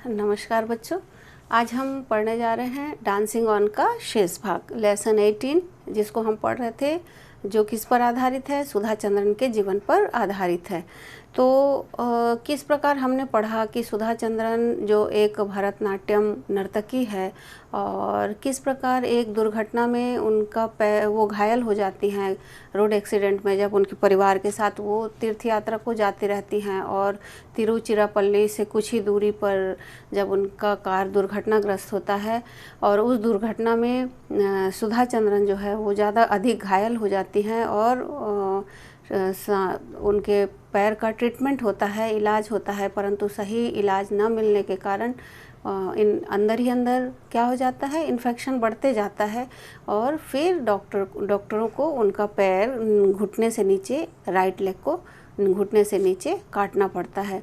नमस्कार बच्चों, आज हम पढ़ने जा रहे हैं डांसिंग ऑन का शेष भाग लेसन 18, जिसको हम पढ़ रहे थे, जो किस पर आधारित है, सुधा चंद्रन के जीवन पर आधारित है। तो किस प्रकार हमने पढ़ा कि सुधा चंद्रन जो एक भरतनाट्यम नर्तकी है और किस प्रकार एक दुर्घटना में उनका पैर वो घायल हो जाती हैं रोड एक्सीडेंट में, जब उनके परिवार के साथ वो तीर्थ यात्रा को जाती रहती हैं और तिरुचिरापल्ली से कुछ ही दूरी पर जब उनका कार दुर्घटनाग्रस्त होता है और उस दुर्घटना में सुधा चंद्रन जो है वो ज़्यादा अधिक घायल हो जाती हैं और उनके पैर का ट्रीटमेंट होता है, इलाज होता है, परंतु सही इलाज न मिलने के कारण इन अंदर ही अंदर क्या हो जाता है, इन्फेक्शन बढ़ते जाता है और फिर डॉक्टरों को उनका पैर घुटने से नीचे, राइट लेग को घुटने से नीचे काटना पड़ता है।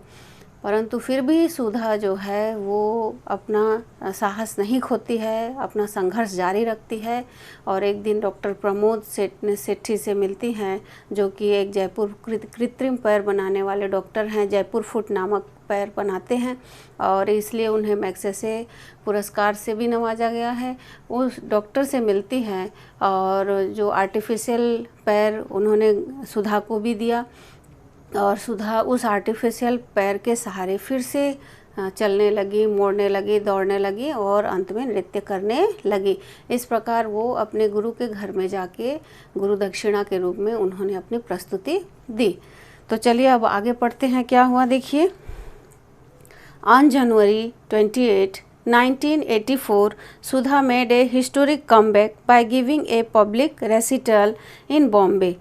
परंतु फिर भी सुधा जो है वो अपना साहस नहीं खोती है, अपना संघर्ष जारी रखती है और एक दिन डॉक्टर प्रमोद सेठी से मिलती हैं, जो कि एक जयपुर कृत्रिम पैर बनाने वाले डॉक्टर हैं। जयपुर फुट नामक पैर बनाते हैं और इसलिए उन्हें मैग्सेसे पुरस्कार से भी नवाजा गया है। उस डॉक्टर से मिलती हैं और जो आर्टिफिशियल पैर उन्होंने सुधा को भी दिया और सुधा उस आर्टिफिशियल पैर के सहारे फिर से चलने लगी, मोड़ने लगी, दौड़ने लगी और अंत में नृत्य करने लगी। इस प्रकार वो अपने गुरु के घर में जाके गुरु दक्षिणा के रूप में उन्होंने अपनी प्रस्तुति दी। तो चलिए अब आगे पढ़ते हैं, क्या हुआ देखिए। On January 28, 1984, Sudha made a historic comeback by giving a public recital in Bombay.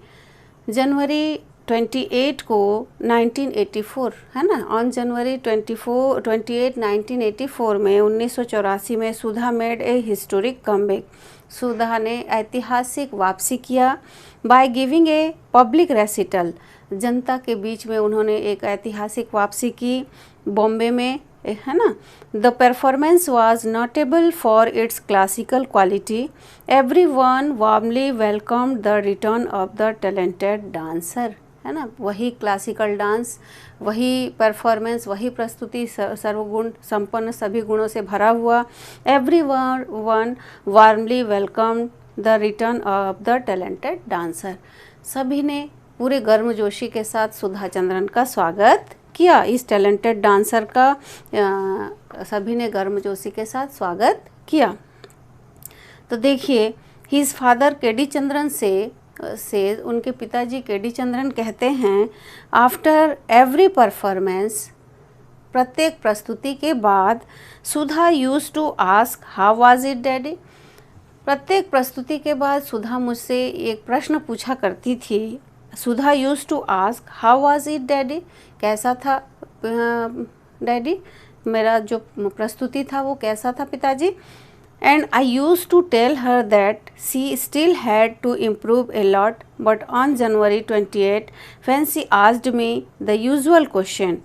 जनवरी 28 को 1984 है ना, ऑन जनवरी 28 1984 में 1984 में सुधा मेड ए हिस्टोरिक कमबैक, सुधा ने ऐतिहासिक वापसी किया। By giving a public recital, जनता के बीच में उन्होंने एक ऐतिहासिक वापसी की बॉम्बे में, है ना। The performance was notable for its classical quality, everyone warmly welcome the return of the talented dancer, है ना। वही क्लासिकल डांस, वही परफॉर्मेंस, वही प्रस्तुति, सर्वगुण संपन्न, सभी गुणों से भरा हुआ। Everyone warmly welcome the return of the talented dancer, सभी ने पूरे गर्मजोशी के साथ सुधा चंद्रन का स्वागत किया। इस टैलेंटेड डांसर का सभी ने गर्मजोशी के साथ स्वागत किया। तो देखिए, हिज फादर केडी चंद्रन से उनके पिताजी केडी चंद्रन कहते हैं, आफ्टर एवरी परफॉर्मेंस, प्रत्येक प्रस्तुति के बाद, Sudha used to ask how was it daddy, प्रत्येक प्रस्तुति के बाद सुधा मुझसे एक प्रश्न पूछा करती थी। Sudha used to ask how was it daddy, कैसा था डैडी, मेरा जो प्रस्तुति था वो कैसा था पिताजी। And I used to tell her that she still had to improve a lot, but on January 28, when she asked me the usual question,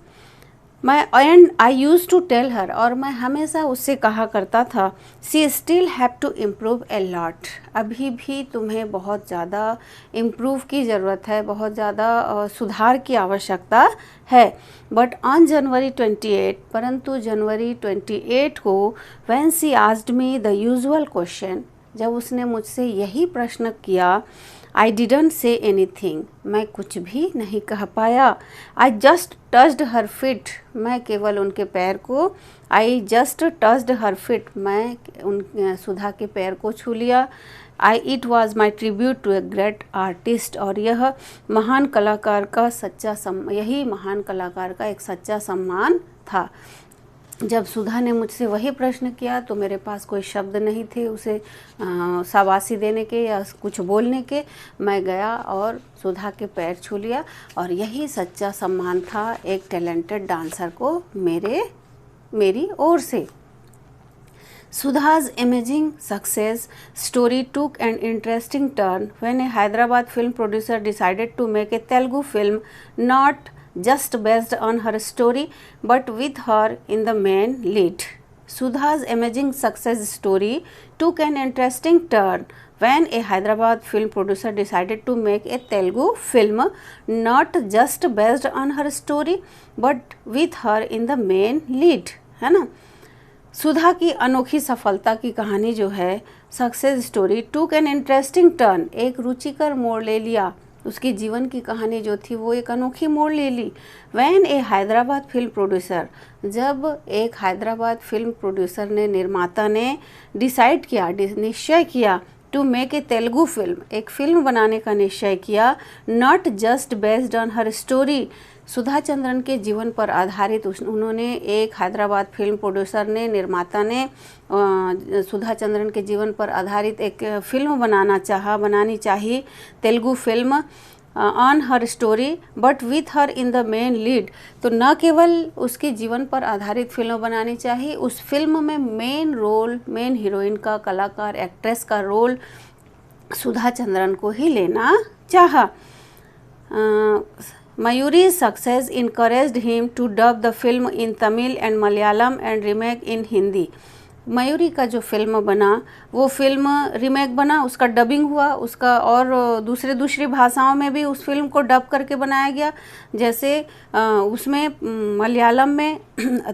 and I used to tell her, और मैं हमेशा उससे कहा करता था, she still have to improve a lot, अभी भी तुम्हें बहुत ज़्यादा improve की ज़रूरत है, बहुत ज़्यादा सुधार की आवश्यकता है। बट ऑन जनवरी 28, परंतु जनवरी 28 को, when she asked me the usual question, जब उसने मुझसे यही प्रश्न किया, I didn't say anything, मैं कुछ भी नहीं कह पाया। I just touched her feet, मैं केवल उनके पैर को, I just touched her feet, मैं सुधा के पैर को छू लिया। It was my tribute to a great artist, और यह महान कलाकार का यही महान कलाकार का एक सच्चा सम्मान था। जब सुधा ने मुझसे वही प्रश्न किया तो मेरे पास कोई शब्द नहीं थे उसे शाबाशी देने के या कुछ बोलने के। मैं गया और सुधा के पैर छू लिया और यही सच्चा सम्मान था एक टैलेंटेड डांसर को मेरी ओर से। Sudha's amazing success story took an interesting turn when a Hyderabad film producer decided to make a Telugu film not just based on her story but with her in the main lead. Sudha's amazing success story took an interesting turn when a Hyderabad film producer decided to make a Telugu film not just based on her story but with her in the main lead, है ना। सुधा की अनोखी सफलता की कहानी जो है, success story टूक एन इंटरेस्टिंग टर्न, एक रुचिकर मोड़ ले लिया। उसकी जीवन की कहानी जो थी वो एक अनोखी मोड़ ले ली। When a Hyderabad film producer, जब एक हैदराबाद फिल्म प्रोड्यूसर ने, निर्माता ने डिसाइड किया, निश्चय किया to make a Telugu film, एक फिल्म बनाने का निश्चय किया, not just based on her story, Sudha Chandran के जीवन पर आधारित उन्होंने, एक हैदराबाद फिल्म प्रोड्यूसर ने, निर्माता ने सुधा चंद्रन के जीवन पर आधारित एक फिल्म बनानी चाहिए Telugu film on her story but with her in the main lead. तो न केवल उसके जीवन पर आधारित फिल्म बनानी चाहिए, उस फिल्म में मेन हीरोइन का, कलाकार, एक्ट्रेस का रोल सुधा चंद्रन को ही लेना चाहा। Mayuri's success encouraged him to dub the film in Tamil and Malayalam and remake in Hindi. Mayuri का जो फिल्म बना वो फिल्म रीमेक बना, उसका डबिंग हुआ, उसका और दूसरी भाषाओं में भी उस फिल्म को डब करके बनाया गया। जैसे उसमें मलयालम में,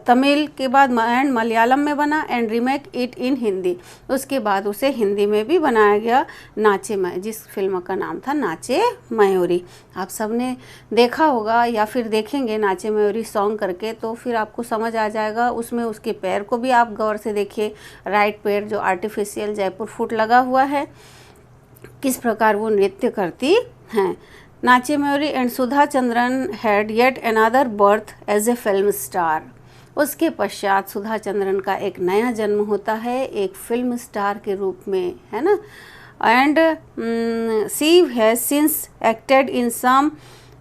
तमिल के बाद एंड मलयालम में बना and remake it in Hindi. उसके बाद उसे हिंदी में भी बनाया गया, नाचे मैं, जिस फिल्म का नाम था नाचे मयूरी। आप सबने देखा होगा या फिर देखेंगे नाचे मयूरी सॉन्ग करके, तो फिर आपको समझ आ जाएगा। उसमें उसके पैर को भी आप गौर से देखिए, राइट पैर जो आर्टिफिशियल जयपुर फुट लगा हुआ है, किस प्रकार वो नृत्य करती हैं। Nache Mayuri and Sudha Chandran had yet another birth as a film star. उसके पश्चात सुधा चंद्रन का एक नया जन्म होता है एक फिल्म स्टार के रूप में, है ना। And she has since acted in some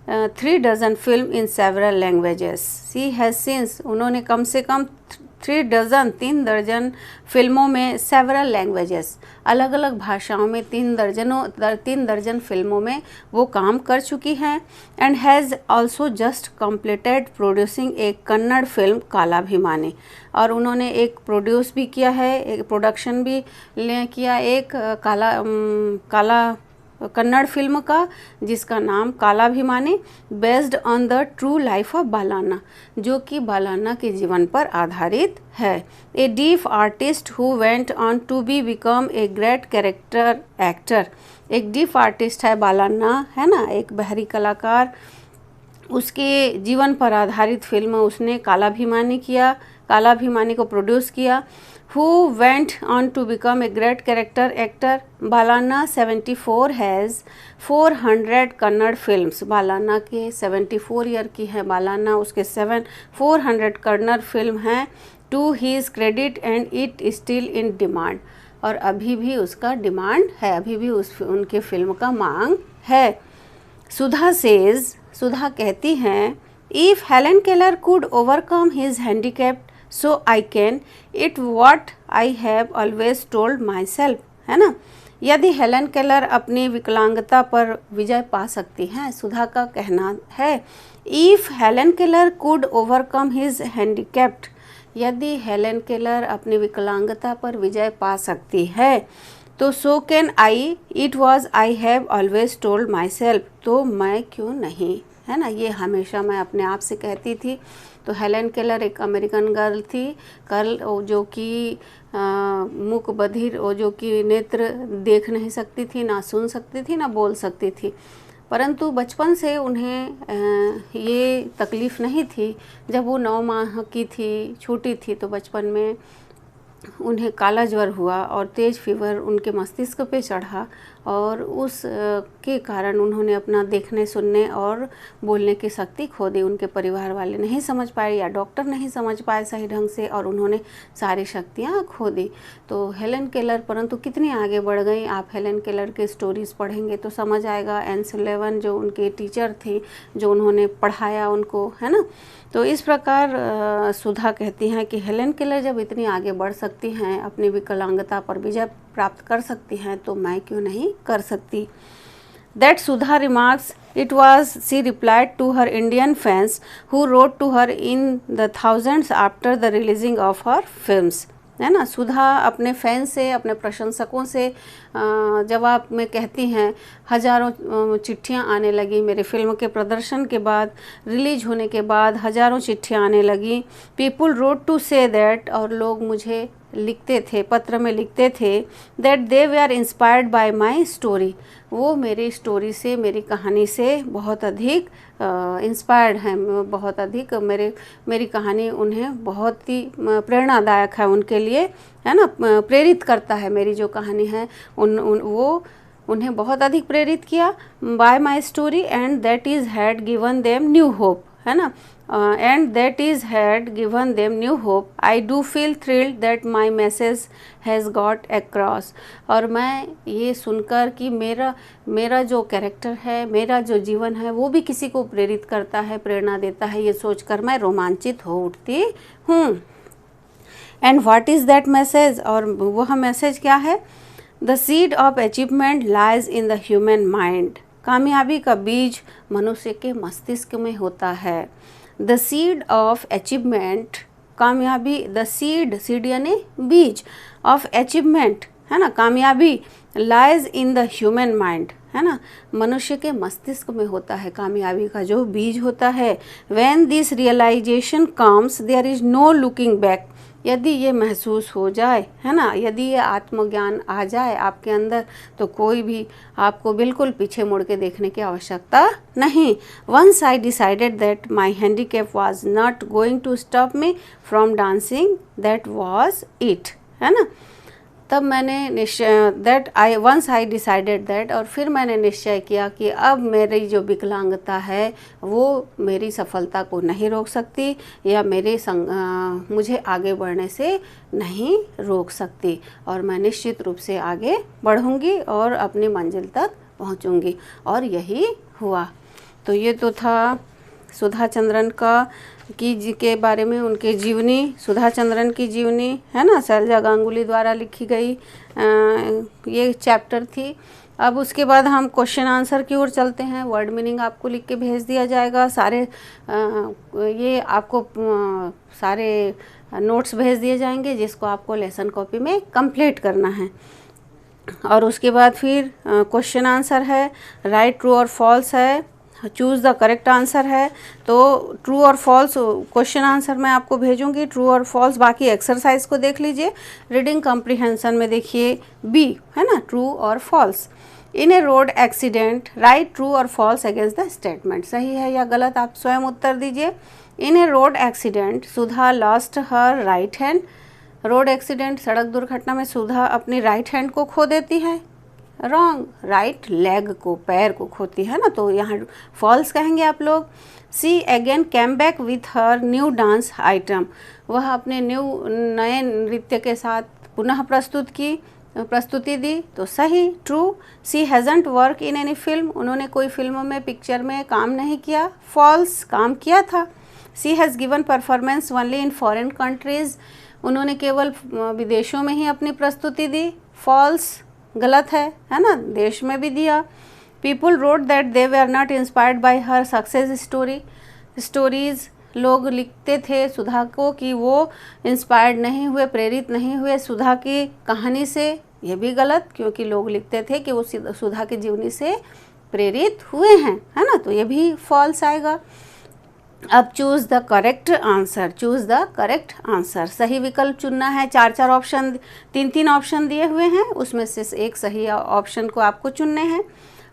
3 dozen film in several languages. She has since, उन्होंने कम से कम 3 दर्जन फिल्मों में, सेवरल लैंग्वेजेस, अलग अलग भाषाओं में 3 दर्जन फिल्मों में वो काम कर चुकी हैं। And has also just completed producing एक कन्नड़ फिल्म कालाभिमानी, और उन्होंने एक प्रोड्यूस भी किया है, एक प्रोडक्शन भी किया एक कन्नड़ फिल्म का जिसका नाम Kalabhimani, based on the true life of Balana, जो कि बालाना के जीवन पर आधारित है। A deaf artist who went on to be become a great character actor. एक डीफ आर्टिस्ट है बालाना, है ना, एक बहरी कलाकार, उसके जीवन पर आधारित फिल्म उसने कालाभिमानी किया, कालाभिमानी को प्रोड्यूस किया। Who went on to become a great character actor? Balana 74 has 400 Kannada films. Balana के 74 ईयर की है बालाना, उसके 400 कन्नड़ फिल्म हैं to his credit and it still in demand. और अभी भी उसका डिमांड है, अभी भी उनके फिल्म का मांग है। सुधा सेज, सुधा कहती हैं, if Helen Keller could overcome his handicap so I can it what I have always told myself, है ना। यदि हेलेन केलर अपनी विकलांगता पर विजय पा सकती हैं, सुधा का कहना है, if Helen Keller could overcome his handicapped, यदि हेलेन केलर अपनी विकलांगता पर विजय पा सकती है, तो so can I it was I have always told myself, तो मैं क्यों नहीं, है ना। ये हमेशा मैं अपने आप से कहती थी। तो हेलेन केलर एक अमेरिकन गर्ल थी, जो कि मूक बधिर, जो कि नेत्र देख नहीं सकती थी, ना सुन सकती थी, ना बोल सकती थी, परंतु बचपन से उन्हें ये तकलीफ़ नहीं थी। जब वो 9 माह की थी, छोटी थी, तो बचपन में उन्हें काला ज्वर हुआ और तेज फीवर उनके मस्तिष्क पे चढ़ा, और उस के कारण उन्होंने अपना देखने, सुनने और बोलने की शक्ति खो दी। उनके परिवार वाले नहीं समझ पाए या डॉक्टर नहीं समझ पाए सही ढंग से, और उन्होंने सारी शक्तियाँ खो दी। तो हेलेन केलर परंतु कितनी आगे बढ़ गई। आप हेलेन केलर के स्टोरीज़ पढ़ेंगे तो समझ आएगा। एन सुलेवन जो उनके टीचर थी, जो उन्होंने पढ़ाया उनको, है ना। तो इस प्रकार सुधा कहती हैं कि हेलेन केलर जब इतनी आगे बढ़ सकती हैं, अपनी विकलांगता पर विजय प्राप्त कर सकती हैं, तो मैं क्यों नहीं कर सकती। That Sudha remarks, it was she replied to her Indian fans who wrote to her in the thousands after the releasing of her films, है ना। सुधा अपने फैन से, अपने प्रशंसकों से जवाब में कहती हैं, हज़ारों चिट्ठियां आने लगी मेरे फिल्म के प्रदर्शन के बाद, रिलीज होने के बाद हज़ारों चिट्ठियां आने लगी। People wrote to say that, और लोग मुझे लिखते थे, पत्र में लिखते थे, that they were are inspired by my story, वो मेरी स्टोरी से, मेरी कहानी से बहुत अधिक इंस्पायर्ड हैं, बहुत अधिक मेरी कहानी उन्हें बहुत ही प्रेरणादायक है उनके लिए, है ना, प्रेरित करता है। मेरी जो कहानी है वो उन्हें बहुत अधिक प्रेरित किया। Bye my story and that is had given them new hope, है ना, and that is had given them new hope. I do feel thrilled that my message has got across. और मैं ये सुनकर कि मेरा जो कैरेक्टर है, मेरा जो जीवन है, वो भी किसी को प्रेरित करता है, प्रेरणा देता है, ये सोचकर मैं रोमांचित हो उठती हूँ। And what is that message, और वह मैसेज क्या है? The seed of achievement lies in the human mind, कामयाबी का बीज मनुष्य के मस्तिष्क में होता है। द सीड ऑफ अचीवमेंट, कामयाबी, द सीड यानी बीज, ऑफ अचीवमेंट, है ना, कामयाबी, lies in the human mind, है ना, मनुष्य के मस्तिष्क में होता है कामयाबी का जो बीज होता है। When this realisation comes there is no looking back, यदि ये महसूस हो जाए, है ना, यदि ये आत्मज्ञान आ जाए आपके अंदर, तो कोई भी आपको बिल्कुल पीछे मुड़ के देखने की आवश्यकता नहीं। Once I decided that my handicap was not going to stop me from dancing, that was it, है ना। तब मैंने वंस आई डिसाइडेड दैट, और फिर मैंने निश्चय किया कि अब मेरी जो विकलांगता है वो मेरी सफलता को नहीं रोक सकती, या मुझे आगे बढ़ने से नहीं रोक सकती, और मैं निश्चित रूप से आगे बढ़ूंगी और अपनी मंजिल तक पहुंचूंगी। और यही हुआ। तो ये तो था सुधा चंद्रन के बारे में, उनके जीवनी, सुधा चंद्रन की जीवनी, है ना, शैलजा गांगुली द्वारा लिखी गई ये चैप्टर थी। अब उसके बाद हम क्वेश्चन आंसर की ओर चलते हैं। वर्ड मीनिंग आपको लिख के भेज दिया जाएगा, ये आपको सारे नोट्स भेज दिए जाएंगे, जिसको आपको लेसन कॉपी में कंप्लीट करना है। और उसके बाद फिर क्वेश्चन आंसर है, राइट, ट्रू और फॉल्स है, चूज़ द करेक्ट आंसर है। तो ट्रू और फॉल्स क्वेश्चन आंसर मैं आपको भेजूंगी, ट्रू और फॉल्स। बाकी एक्सरसाइज को देख लीजिए। रीडिंग कॉम्प्रिहेंशन में देखिए बी, है ना, ट्रू और false. In a road accident, right true और फॉल्स अगेंस्ट द स्टेटमेंट, सही है या गलत आप स्वयं उत्तर दीजिए। In a road accident Sudha lost her right hand, road accident, सड़क दुर्घटना में सुधा अपनी राइट हैंड को खो देती है, रॉन्ग, राइट लेग को, पैर को खोती है ना, तो यहाँ फॉल्स कहेंगे आप लोग। She again came back with her new dance item, वह अपने नए नृत्य के साथ पुनः प्रस्तुति दी, तो सही, true. She hasn't work in any film, उन्होंने कोई फिल्म में, पिक्चर में काम नहीं किया, फॉल्स, काम किया था। She has given performance only in foreign countries, उन्होंने केवल विदेशों में ही अपनी प्रस्तुति दी, फॉल्स, गलत है ना, देश में भी दिया। People wrote that they were are not inspired by her success stories, लोग लिखते थे सुधा को कि वो इंस्पायर्ड नहीं हुए, प्रेरित नहीं हुए सुधा की कहानी से, ये भी गलत, क्योंकि लोग लिखते थे कि वो सुधा की जीवनी से प्रेरित हुए हैं, है ना, तो ये भी फॉल्स आएगा। अब choose the correct answer, choose the correct answer, सही विकल्प चुनना है। 4 ऑप्शन, 3 ऑप्शन दिए हुए हैं, उसमें से एक सही ऑप्शन को आपको चुनने हैं।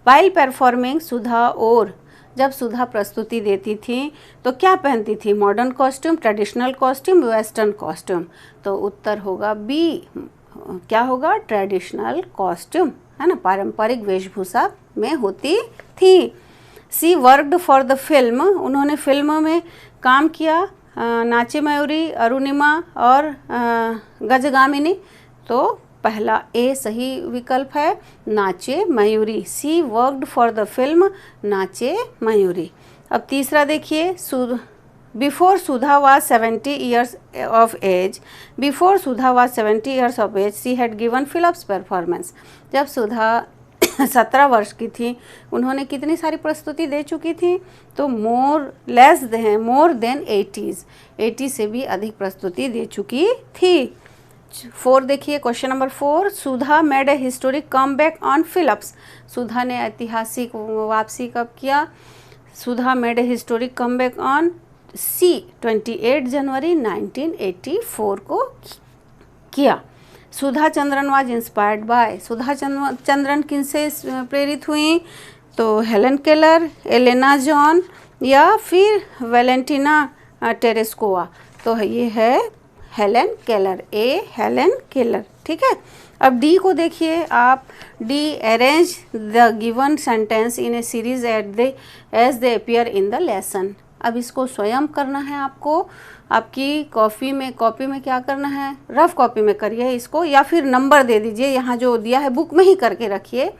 वाइल परफॉर्मिंग सुधा, और जब सुधा प्रस्तुति देती थी तो क्या पहनती थी, modern costume, traditional costume, western costume, तो उत्तर होगा बी, क्या होगा, ट्रेडिशनल कॉस्ट्यूम, है ना, पारंपरिक वेशभूषा में होती थी। सी वर्कड फॉर द फिल्म, उन्होंने फिल्म में काम किया, नाचे मयूरी, अरुणिमा और गजगामिनी, तो पहला ए सही विकल्प है, नाचे मयूरी। सी वर्कड फॉर द फिल्म नाचे मयूरी। अब तीसरा देखिए, before Sudha was 70 years of age, before Sudha was 70 years of age, she had given films performance, जब सुधा 17 वर्ष की थी, उन्होंने कितनी सारी प्रस्तुति दे चुकी थी, तो मोर देन 80 से भी अधिक प्रस्तुति दे चुकी थी। 4 देखिए, question number 4, Sudha made a historic comeback on Philips. सुधा ने ऐतिहासिक वापसी कब किया? Sudha made a historic comeback on सी 28 जनवरी 1984 को किया। Sudha Chandran was inspired by, Sudha Chandran किनसे प्रेरित हुई? तो हेलन केलर, एलेना जॉन या फिर वैलेंटिना टेरेस्कोवा। तो ये है Helen Keller, a Helen Keller. ठीक है, अब डी को देखिए आप, D arrange the given sentence in a series as they appear in the lesson. अब इसको स्वयं करना है आपको, आपकी कॉपी में क्या करना है, रफ कॉपी में करिए इसको, या फिर नंबर दे दीजिए, यहाँ जो दिया है बुक में ही करके रखिए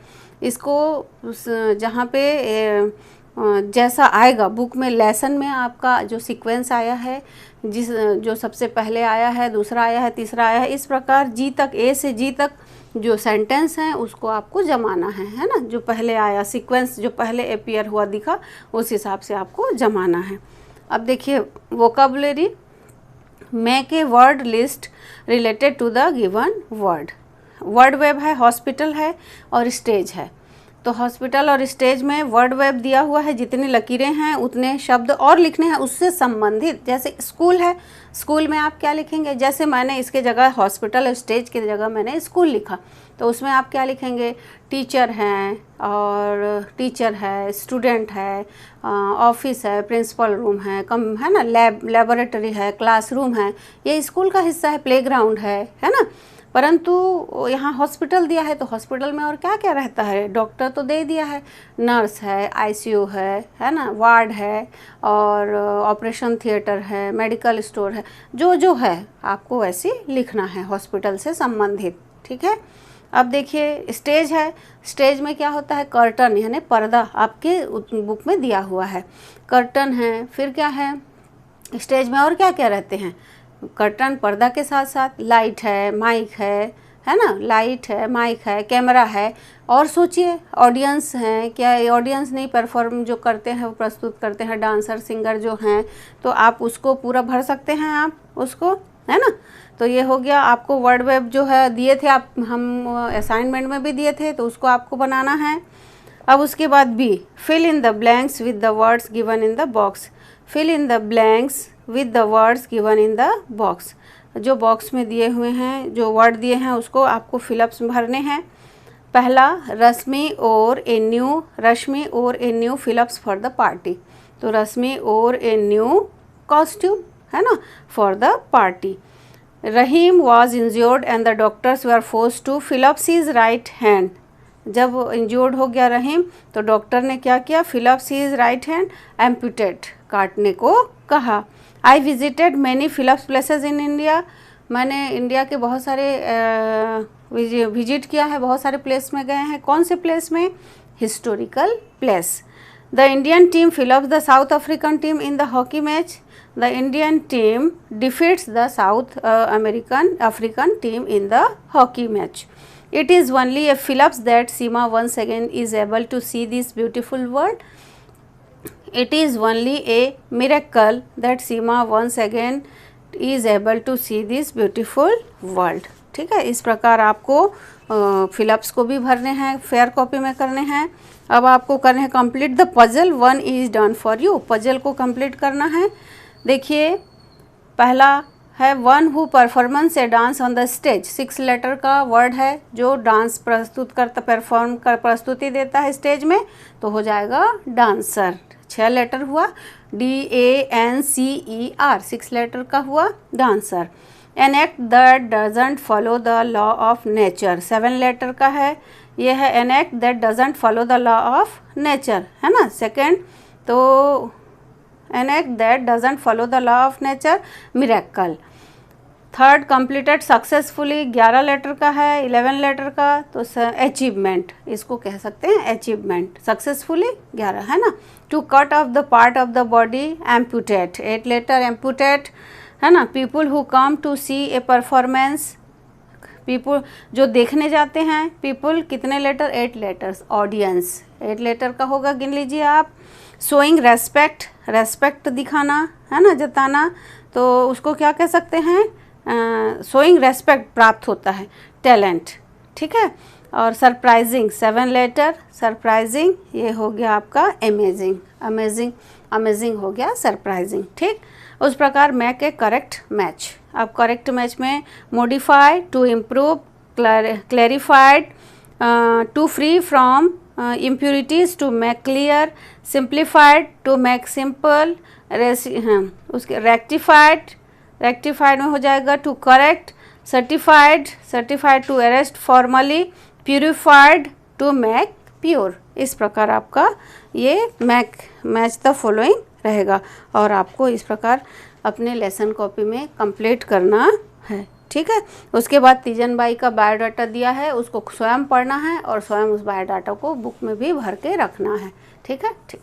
इसको, जहाँ पे जैसा आएगा बुक में, लेसन में आपका जो सीक्वेंस आया है, जो सबसे पहले आया है, दूसरा आया है, तीसरा आया है, इस प्रकार जी तक, ए से जी तक जो सेंटेंस हैं उसको आपको जमाना है ना, जो पहले आया सीक्वेंस, जो पहले अपीयर हुआ दिखा, उस हिसाब से आपको जमाना है। अब देखिए vocabulary, make a word list related to the given word. Word web है, हॉस्पिटल है और स्टेज है। तो हॉस्पिटल और स्टेज में वर्ड वेब दिया हुआ है, जितनी लकीरें हैं उतने शब्द और लिखने हैं उससे संबंधित। जैसे स्कूल है, स्कूल में आप क्या लिखेंगे, जैसे मैंने इसके जगह हॉस्पिटल और स्टेज की जगह मैंने स्कूल लिखा, तो उसमें आप क्या लिखेंगे, टीचर हैं और टीचर है, स्टूडेंट है, ऑफिस है, प्रिंसिपल रूम है, है ना, लेबोरेटरी है, क्लासरूम है, ये स्कूल का हिस्सा है, प्लेग्राउंड है ना। परंतु यहाँ हॉस्पिटल दिया है तो हॉस्पिटल में और क्या क्या रहता है, डॉक्टर तो दे दिया है, नर्स है, आईसीयू है ना, वार्ड है और ऑपरेशन थिएटर है, मेडिकल स्टोर है, जो है आपको वैसे लिखना है हॉस्पिटल से संबंधित। ठीक है, अब देखिए स्टेज है, स्टेज में क्या होता है, कर्टन यानी पर्दा आपके बुक में दिया हुआ है, कर्टन है। फिर क्या है स्टेज में और क्या क्या रहते हैं, कर्टन पर्दा के साथ साथ लाइट है, माइक है ना, लाइट है, माइक है, कैमरा है, और सोचिए ऑडियंस हैं, क्या ऑडियंस नहीं परफॉर्म जो करते हैं वो प्रस्तुत करते हैं, डांसर सिंगर जो हैं, तो आप उसको पूरा भर सकते हैं आप उसको, है ना। तो ये हो गया, आपको वर्ड वेब जो है दिए थे आप, हम असाइनमेंट में भी दिए थे, तो उसको आपको बनाना है। अब उसके बाद B, fill in the blanks with the words given in the box. Fill in the blanks with the words given in the box. जो बॉक्स में दिए हुए हैं, जो वर्ड दिए हैं उसको आपको फिलअप्स भरने हैं। पहला, रश्मि और a new fill ups for the party. तो रश्मि और ए न्यू कॉस्ट्यूम, है ना, for the party. Rahim was injured and the doctors were forced to fill ups his right hand. जब इंज्योर्ड हो गया रहीम तो डॉक्टर ने क्या किया, fill ups his right hand, amputate काटने को कहा। I visited many fill ups places in India. मैंने इंडिया के बहुत सारे विजिट किया है, बहुत सारे प्लेस में गए हैं। कौन से प्लेस में, historical place. The Indian team fill-ups the south African team in the hockey match. The Indian team defeats the south African team in the hockey match. It is only a Phillips that Seema once again is able to see this beautiful world. It is only a miracle that Seema once again is able to see this beautiful world. ठीक है, इस प्रकार आपको fill-ups को भी भरने हैं, fair copy में करने हैं। अब आपको करने हैं complete the puzzle, 1 is done for you. Puzzle को कंप्लीट करना है। देखिए पहला है one who performance a dance on the stage. 6 letter का वर्ड है जो डांस प्रस्तुत करता, परफॉर्म कर प्रस्तुति देता है स्टेज में, तो हो जाएगा डांसर। 6 लेटर हुआ, DANCER, 6 लेटर का हुआ dancer. An act that doesn't follow the law of nature, 7 letter का है, ये है an act that doesn't follow the law of nature, है ना, सेकेंड। तो an act that doesn't follow the law of nature, miracle. Third, completed successfully, 11 letter का है, 11 letter का, तो अचीवमेंट, इसको कह सकते हैं अचीवमेंट। सक्सेसफुली 11, है ना। To cut off the part of the body, amputate, 8 letter, amputate, है ना। People who come to see a performance, people जो देखने जाते हैं, पीपुल कितने लेटर, 8 लेटर्स। ऑडियंस 8 लेटर का होगा, गिन लीजिए आप। शोइंग रेस्पेक्ट, रेस्पेक्ट दिखाना, है ना, जताना, तो उसको क्या कह सकते हैं, शोइंग रेस्पेक्ट प्राप्त होता है, टैलेंट, ठीक है। और सरप्राइजिंग 7 लेटर, सरप्राइजिंग ये हो गया आपका अमेजिंग, अमेजिंग, अमेजिंग हो गया सरप्राइजिंग, ठीक। उस प्रकार मैक ए करेक्ट मैच। अब करेक्ट मैच में modify, to improve, clarified, to free from impurities, to make clear, simplified, to make simple, उसके rectified, rectified में हो जाएगा to correct, certified, certified to arrest formally, purified to make pure। इस प्रकार आपका ये मैच द फॉलोइंग रहेगा और आपको इस प्रकार अपने लेसन कॉपी में कंप्लीट करना है, ठीक है। उसके बाद तीजन बाई का बायोडाटा दिया है, उसको स्वयं पढ़ना है और स्वयं उस बायोडाटा को बुक में भी भर के रखना है, ठीक है। ठीक।